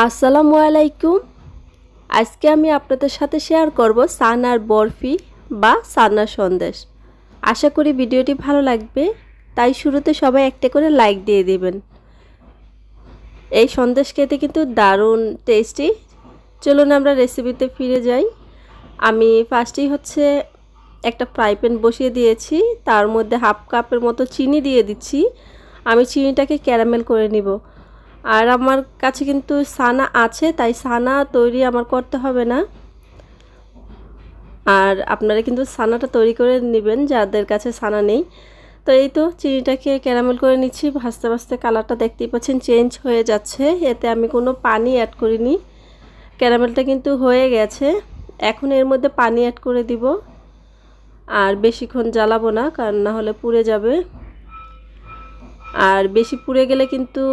আসসালামু আলাইকুম। আজকে আমি আপনাদের সাথে শেয়ার করব সানার বরফি বা সানার সন্দেশ। আশা করি ভিডিওটি ভালো লাগবে, তাই শুরুতে সবাই একটা করে লাইক দিয়ে দিবেন। এই সন্দেশ খেতে কিন্তু দারুণ টেস্টি। চলুন আমরা রেসিপিতে ফিরে যাই। আমি ফার্স্টেই একটা ফ্রাই প্যান বসিয়ে দিয়েছি, তার মধ্যে হাফ কাপের মতো চিনি দিয়ে দিচ্ছি। আমি চিনিটাকে ক্যারামেল করে নিব। আর আমার কাছে কিন্তু সানা আছে, তাই সানা তৈরি আমার করতে হবে না। আর আপনারা কিন্তু সানাটা তৈরি করে নেবেন যাদের কাছে সানা নেই। তো এই তো চিনিটাকে ক্যারামেল করে নিচ্ছি। ভাজতে ভাজতে কালারটা দেখতেই পাচ্ছেন চেঞ্জ হয়ে যাচ্ছে। এতে আমি কোনো পানি অ্যাড করিনি। ক্যারামেলটা কিন্তু হয়ে গেছে। এখন এর মধ্যে পানি অ্যাড করে দিব। আর বেশিক্ষণ জ্বালাবো না, কারণ না হলে পুড়ে যাবে। আর বেশি পুড়ে গেলে কিন্তু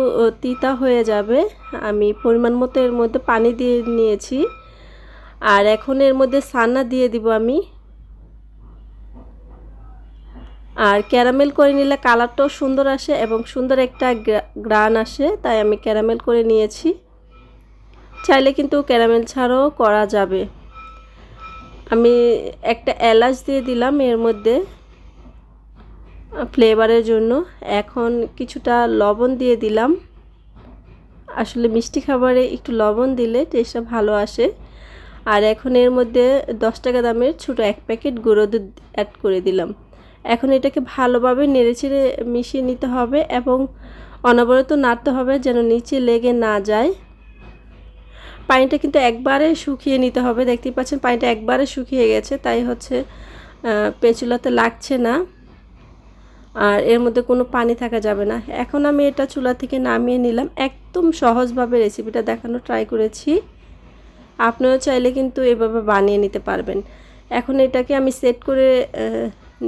তিতা হয়ে যাবে। আমি পরিমাণ মতো এর মধ্যে পানি দিয়ে নিয়েছি। আর এখন এর মধ্যে সানা দিয়ে দিব আমি। আর ক্যারামেল করে নিলে কালারটাও সুন্দর আসে এবং সুন্দর একটা গ্রান আসে, তাই আমি ক্যারামেল করে নিয়েছি। চাইলে কিন্তু ক্যারামেল ছাড়াও করা যাবে। আমি একটা এলাচ দিয়ে দিলাম এর মধ্যে ফ্লেভারের জন্য। এখন কিছুটা লবণ দিয়ে দিলাম। আসলে মিষ্টি খাবারে একটু লবণ দিলে টেস্টটা ভালো আসে। আর এখন এর মধ্যে 10 টাকা দামের ছোটো এক প্যাকেট গুঁড়ো দুধ অ্যাড করে দিলাম। এখন এটাকে ভালোভাবে নেড়েচেড়ে মিশিয়ে নিতে হবে এবং অনবরত নাড়তে হবে যেন নিচে লেগে না যায়। পানিটা কিন্তু একবারে শুকিয়ে নিতে হবে। দেখতেই পাচ্ছেন পানিটা একবারে শুকিয়ে গেছে, তাই পেঁচুলাতে লাগছে না। আর এর মধ্যে কোনো পানি থাকা যাবে না। এখন আমি এটা চুলা থেকে নামিয়ে নিলাম। একদম সহজভাবে রেসিপিটা দেখানো ট্রাই করেছি। আপনারা চাইলে কিন্তু এভাবে বানিয়ে নিতে পারবেন। এখন এটাকে আমি সেট করে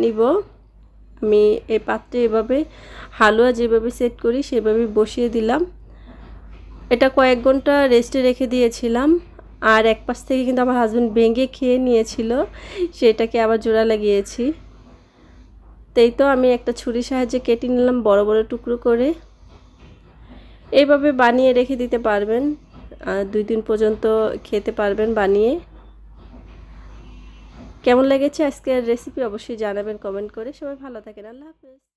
নিব। আমি এই পাত্রে এভাবে হালুয়া যেভাবে সেট করি সেভাবে বসিয়ে দিলাম। এটা কয়েক ঘন্টা রেস্টে রেখে দিয়েছিলাম। আর এক পাশ থেকে কিন্তু আমার হাজব্যান্ড ভেঙে খেয়ে নিয়েছিল, সেটাকে আবার জোড়া লাগিয়েছি। তাই তো আমি একটা ছুরির সাহায্যে কেটে নিলাম বড় বড় টুকরো করে। এইভাবে বানিয়ে রেখে দিতে পারবেন, 2 দিন পর্যন্ত খেতে পারবেন বানিয়ে। কেমন লেগেছে আজকের রেসিপি অবশ্যই জানাবেন কমেন্ট করে। সবাই ভালো থাকেন। আল্লাহ হাফেজ।